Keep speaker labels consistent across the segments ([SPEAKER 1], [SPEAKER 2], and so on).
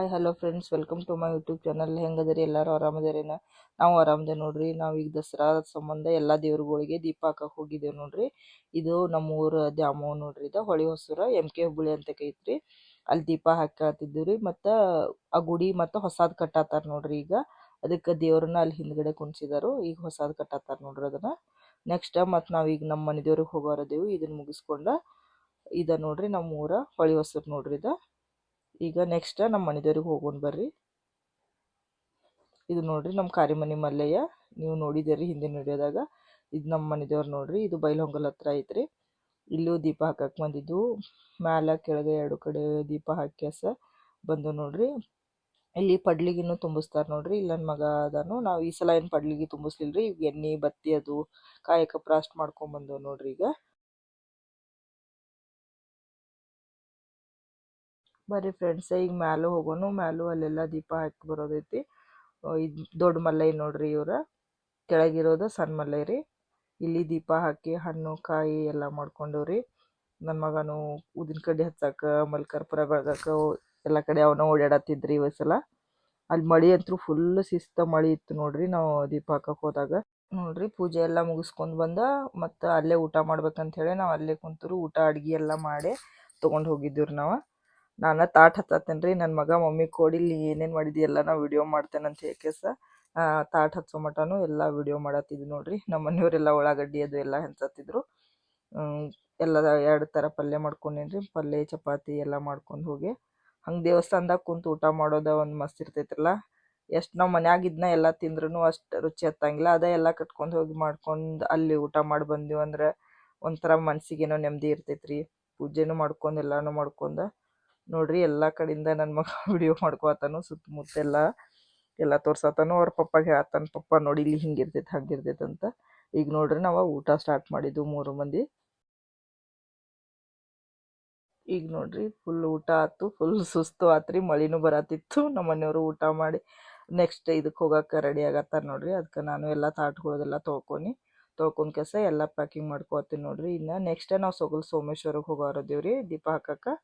[SPEAKER 1] Hi hello friends, welcome to my YouTube channel. ಹೆಂಗದಿರಿ? ಎಲ್ಲರೂ ಆರಾಮದಿರೇನ? ನಾವು ಆರಾಮದೆ ನೋಡ್ರಿ. ನಾವು ಈಗ ದಸರಾ ಸಂಬಂಧ ಎಲ್ಲ ದೇವ್ರುಗಳಿಗೆ ದೀಪ ಹಾಕಕ್ಕೆ ಹೋಗಿದ್ದೇವೆ ನೋಡ್ರಿ. ಇದು ನಮ್ಮ ಊರ ದ್ಯಾಮವ್ವ ನೋಡ್ರಿ. ಇದು ಹೊಳಿ ಹೊಸೂರ MK ಹುಬ್ಬಳ್ಳಿ ಅಂತ ಐತ್ರಿ. ಅಲ್ಲಿ ದೀಪ ಹಾಕತ್ತಿದ್ದೀವಿ ರೀ. ಮತ್ತು ಆ ಗುಡಿ ಮತ್ತು ಹೊಸಾದ್ ಕಟ್ಟಾತಾರ ನೋಡ್ರಿ. ಈಗ ಅದಕ್ಕೆ ದೇವ್ರನ್ನ ಅಲ್ಲಿ ಹಿಂದ್ಗಡೆ ಕುಣಿಸಿದಾರು. ಈಗ ಹೊಸಾದ್ ಕಟ್ಟಾತಾರ ನೋಡ್ರಿ ಅದನ್ನ. ನೆಕ್ಸ್ಟ್ ಮತ್ತು ನಾವೀಗ ನಮ್ಮ ಮನೆ ದೇವ್ರಿಗೆ ಹೋಗೋರದೇವು. ಇದನ್ನ ಮುಗಿಸ್ಕೊಂಡ ಇದ ನೋಡ್ರಿ ನಮ್ಮ ಊರ ಹೊಳಿ ಹೊಸೂರು ನೋಡ್ರಿ ಇದು. ಈಗ ನೆಕ್ಸ್ಟ್ ನಮ್ಮ ಮನೆ ದೇವ್ರಿಗೆ ಹೋಗೋಣ ಬರ್ರಿ. ಇದು ನೋಡ್ರಿ ನಮ್ಮ ಕಾರಿಮನಿ ಮಲ್ಲಯ್ಯ. ನೀವು ನೋಡಿದ್ದೀರಿ ಹಿಂದಿನ ವಿಡಿಯೋದಾಗ. ಇದು ನಮ್ಮ ಮನೆ ದೇವ್ರು ನೋಡ್ರಿ. ಇದು ಬೈಲಹೊಂಗಲ ಹತ್ರ ಐತ್ರಿ. ಇಲ್ಲೂ ದೀಪ ಹಾಕಕ್ಕೆ ಬಂದಿದ್ದು. ಮ್ಯಾಲ ಕೆಳಗೆ ಎರಡು ಕಡೆ ದೀಪ ಹಾಕ್ಯಾಸ ಬಂದು ನೋಡ್ರಿ. ಇಲ್ಲಿ ಪಡ್ಲಿಗಿನ್ನು ತುಂಬಿಸ್ತಾರೆ ನೋಡ್ರಿ. ಇಲ್ಲಿ ನನ್ನ ಮಗ ಅದಾನು. ನಾವು ಈ ಸಲ ಏನು ಪಡ್ಲಿಗೆ ತುಂಬಿಸ್ಲಿಲ್ರಿ. ಈಗ ಎಣ್ಣೆ ಬತ್ತಿ ಅದು ಕಾಯಕ ಪ್ರಾಸ್ಟ್ ಮಾಡ್ಕೊಂಬಂದವು ನೋಡ್ರಿ. ಈಗ ಬರ್ರಿ ಫ್ರೆಂಡ್ಸ್, ಈಗ ಮ್ಯಾಲೂ ಹೋಗೋನು. ಮ್ಯಾಲೂ ಅಲ್ಲೆಲ್ಲ ದೀಪ ಹಾಕಿ ಬರೋದೈತಿ. ಇದು ದೊಡ್ಡ ಮಲ್ಲಯ್ಯ ನೋಡ್ರಿ. ಇವ್ರ ಕೆಳಗಿರೋದು ಸಣ್ಣ ಮಲ್ಲಯ್ಯ ರೀ. ಇಲ್ಲಿ ದೀಪ ಹಾಕಿ ಹಣ್ಣು ಕಾಯಿ ಎಲ್ಲ ಮಾಡ್ಕೊಂಡವ್ರಿ. ನನ್ನ ಮಗನು ಉದಿನ ಕಡ್ಡಿ ಹಚ್ಚಕ್ಕೆ ಮಲ್ಕರ್ಪುರ ಬೆಳಗಕ್ಕೆ ಎಲ್ಲ ಕಡೆ ಅವನ ಓಡಾಡತ್ತಿದ್ರಿ ಈ ಸಲ. ಅಲ್ಲಿ ಮಳೆ ಅಂತೂ ಫುಲ್ ಶಿಸ್ತ ಮಳೆ ಇತ್ತು ನೋಡ್ರಿ. ನಾವು ದೀಪ ಹಾಕಕ್ಕೆ ಹೋದಾಗ ನೋಡ್ರಿ ಪೂಜೆ ಎಲ್ಲ ಮುಗಿಸ್ಕೊಂಡು ಬಂದ. ಮತ್ತು ಅಲ್ಲೇ ಊಟ ಮಾಡ್ಬೇಕಂತ ಹೇಳಿ ನಾವು ಅಲ್ಲೇ ಕುಂತರು. ಊಟ ಅಡ್ಗೆ ಎಲ್ಲ ಮಾಡಿ ತೊಗೊಂಡು ಹೋಗಿದ್ದೀವ್ರಿ ನಾವು. ನಾನು ತಾಟ್ ಹತ್ತತ್ತೇನೆ ರೀ. ನನ್ನ ಮಗ ಮಮ್ಮಿ ಕೊಡಿಲ್ಲಿ ಏನೇನು ಮಾಡಿದ್ವಿ ಎಲ್ಲ ನಾವು ವಿಡಿಯೋ ಮಾಡ್ತೇನೆ ಅಂತ ಹೇಳಸ ತಾಟ್ ಹಚ್ಚೋ ಮಟನೂ ಎಲ್ಲ ವಿಡಿಯೋ ಮಾಡತ್ತಿದ್ವಿ ನೋಡ್ರಿ. ನಮ್ಮ ಮನೆಯವರೆಲ್ಲ ಉಳ್ಳಾಗಡ್ಡಿ ಅದು ಎಲ್ಲ ಹೆಂಚತ್ತಿದ್ರು. ಎಲ್ಲ 2 ಥರ ಪಲ್ಯ ಮಾಡ್ಕೊಂಡೇನಿ ರೀ. ಪಲ್ಯ ಚಪಾತಿ ಎಲ್ಲ ಮಾಡ್ಕೊಂಡು ಹೋಗಿ ಹಂಗೆ ದೇವಸ್ಥಾನದಾಗ ಕುಂತು ಊಟ ಮಾಡೋದು ಒಂದು ಮಸ್ತ್ ಇರ್ತೈತ್ರಲ್ಲ. ಎಷ್ಟು ನಾವು ಮನ್ಯಾಗಿದ್ದನ್ನ ಎಲ್ಲ ತಿಂದ್ರೂ ಅಷ್ಟು ರುಚಿ ಹತ್ತಂಗಿಲ್ಲ. ಅದೇ ಎಲ್ಲ ಕಟ್ಕೊಂಡು ಹೋಗಿ ಮಾಡ್ಕೊಂಡು ಅಲ್ಲಿ ಊಟ ಮಾಡಿ ಬಂದೀವಿ ಅಂದ್ರೆ ಒಂಥರ ಮನ್ಸಿಗೇನೋ ನೆಮ್ಮದಿ ಇರ್ತೈತ್ರಿ. ಪೂಜೆನೂ ಮಾಡ್ಕೊಂಡು ಎಲ್ಲನೂ ಮಾಡ್ಕೊಂಡು ನೋಡ್ರಿ ಎಲ್ಲ ಕಡೆಯಿಂದ ನನ್ನ ಮಗ ವಿಡಿಯೋ ಮಾಡ್ಕೊತಾನು. ಸುತ್ತಮುತ್ತೆಲ್ಲ ಎಲ್ಲ ತೋರ್ಸತ್ತಾನು. ಅವ್ರ ಪಪ್ಪಾಗೆ ಹೇಳ್ತಾನೆ, ಪಪ್ಪ ನೋಡಿ ಇಲ್ಲಿ ಹಿಂಗಿರ್ತೈತೆ ಹಂಗಿರ್ತೈತೆ ಅಂತ. ಈಗ ನೋಡ್ರಿ ನಾವು ಊಟ ಸ್ಟಾರ್ಟ್ ಮಾಡಿದ್ದು 3 ಮಂದಿ. ಈಗ ನೋಡ್ರಿ ಫುಲ್ ಊಟ ಆಯ್ತು. ಫುಲ್ ಸುಸ್ತು ಆತ್ರಿ. ಮಳಿನೂ ಬರತ್ತಿತ್ತು. ನಮ್ಮ ಮನೆಯವರು ಊಟ ಮಾಡಿ ನೆಕ್ಸ್ಟ್ ಇದಕ್ಕೆ ಹೋಗಕ್ಕೆ ರೆಡಿ ಆಗತ್ತಾರ ನೋಡ್ರಿ. ಅದಕ್ಕೆ ನಾನು ಎಲ್ಲ ತಾಟ್ಗಳದೆಲ್ಲ ತೊಳ್ಕೊಂಡು ಕೆಸ ಎಲ್ಲ ಪ್ಯಾಕಿಂಗ್ ಮಾಡ್ಕೊತೀನಿ ನೋಡ್ರಿ. ಇನ್ನು ನೆಕ್ಸ್ಟ್ ನಾವು ಸೊಗಲ್ ಸೋಮೇಶ್ವರಕ್ಕೆ ಹೋಗೋರದೇವ್ರಿ ದೀಪ ಹಾಕಕ್ಕೆ.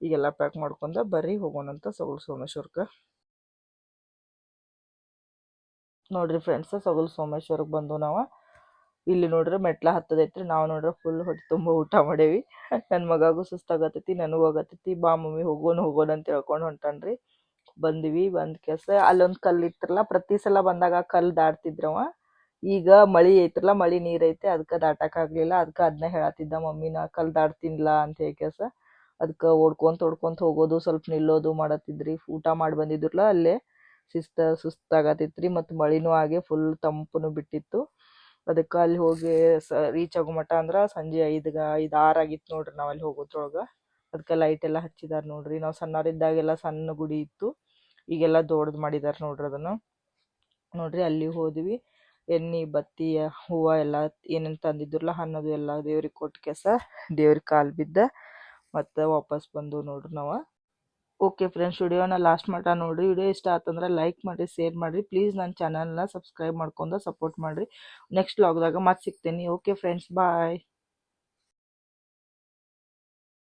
[SPEAKER 1] ಈಗೆಲ್ಲ ಪ್ಯಾಕ್ ಮಾಡ್ಕೊಂಡು ಬರ್ರಿ ಹೋಗೋಣಂತ ಸೊಗಲ್ ಸೋಮೇಶ್ವರಕ್ಕೆ. ನೋಡ್ರಿ ಫ್ರೆಂಡ್ಸ್, ಸೊಗಲ್ ಸೋಮೇಶ್ವರಕ್ಕೆ ಬಂದು ನಾವು ಇಲ್ಲಿ ನೋಡ್ರಿ ಮೆಟ್ಲ ಹತ್ತದೈತ್ರಿ. ನಾವು ನೋಡ್ರಿ ಫುಲ್ ಹೊಟ್ಟೆ ತುಂಬ ಊಟ ಮಾಡೇವಿ. ನನ್ನ ಮಗಾಗೂ ಸುಸ್ತಾಗತ್ತೈತಿ, ನನಗೂ ಆಗತ್ತೈತಿ. ಬಾ ಮಮ್ಮಿ ಹೋಗೋಣ ಅಂತ ಹೇಳ್ಕೊಂಡು ಹೊಂಟಾನ್ರಿ. ಬಂದ್ವಿ. ಬಂದ ಕೆಸ ಅಲ್ಲೊಂದು ಕಲ್ಲು ಇತ್ತರಲ್ಲ, ಪ್ರತಿ ಸಲ ಬಂದಾಗ ಕಲ್ಲು ದಾಟ್ತಿದ್ರವ. ಈಗ ಮಳೆ ಐತ್ರಲ್ಲ, ಮಳೆ ನೀರು ಐತೆ, ಅದಕ್ಕೆ ದಾಟಕ್ಕಾಗಲಿಲ್ಲ. ಅದಕ್ಕೆ ಅದನ್ನ ಹೇಳತ್ತಿದ್ದ, ಮಮ್ಮಿ ನಾ ಕಲ್ಲು ದಾಟ್ತೀನಿಲ್ಲ ಅಂತ ಹೇಳಿ ಕೆಸ. ಅದಕ್ಕೆ ಓಡ್ಕೊಂತ ಹೋಗೋದು, ಸ್ವಲ್ಪ ನಿಲ್ಲೋದು ಮಾಡತ್ತಿದ್ರಿ. ಊಟ ಮಾಡಿ ಬಂದಿದ್ರಲ್ಲ ಅಲ್ಲೇ ಸುಸ್ತಾಗತ್ತಿತ್ರಿ. ಮತ್ತು ಮಳಿನೂ ಆಗಿ ಫುಲ್ ತಂಪು ಬಿಟ್ಟಿತ್ತು. ಅದಕ್ಕೆ ಅಲ್ಲಿ ಹೋಗಿ ರೀಚ್ ಆಗೋ ಮಟ ಅಂದ್ರೆ ಸಂಜೆ 5 6 ಆಗಿತ್ತು ನೋಡ್ರಿ. ನಾವು ಅಲ್ಲಿ ಹೋಗೋದ್ರೊಳಗೆ ಅದಕ್ಕೆ ಲೈಟ್ ಎಲ್ಲ ಹಚ್ಚಿದಾರೆ ನೋಡ್ರಿ. ನಾವು ಸಣ್ಣವರಿದ್ದಾಗೆಲ್ಲ ಸಣ್ಣ ಗುಡಿ ಇತ್ತು, ಈಗೆಲ್ಲ ದೊಡ್ಡದು ಮಾಡಿದಾರೆ ನೋಡ್ರಿ ಅದನ್ನು. ನೋಡ್ರಿ ಅಲ್ಲಿ ಹೋದ್ವಿ. ಎಣ್ಣೆ ಬತ್ತಿ ಹೂವು ಎಲ್ಲ ಏನೇನು ತಂದಿದ್ರಲ್ಲ ಹಣ್ಣದು ಎಲ್ಲ ದೇವ್ರಿಗೆ ಕೊಟ್ಟು ಕೆಸ ದೇವ್ರಿಗೆ ಕಾಲು ಬಿದ್ದ ಮತ್ತು ವಾಪಸ್ ಬಂದು ನೋಡ್ರಿ ನಾವು. ಓಕೆ ಫ್ರೆಂಡ್ಸ್, ವಿಡಿಯೋನ ಲಾಸ್ಟ್ ಮಟ ನೋಡಿರಿ. ವಿಡಿಯೋ ಇಷ್ಟ ಆತಂದ್ರೆ ಲೈಕ್ ಮಾಡಿರಿ, ಶೇರ್ ಮಾಡಿರಿ. ಪ್ಲೀಸ್ ನನ್ನ ಚಾನಲ್ನ ಸಬ್ಸ್ಕ್ರೈಬ್ ಮಾಡ್ಕೊಂಡು ಸಪೋರ್ಟ್ ಮಾಡಿರಿ. ನೆಕ್ಸ್ಟ್ ವ್ಲಾಗ್ದಾಗ ಮತ್ತೆ ಸಿಗ್ತೀನಿ. ಓಕೆ ಫ್ರೆಂಡ್ಸ್, ಬಾಯ್.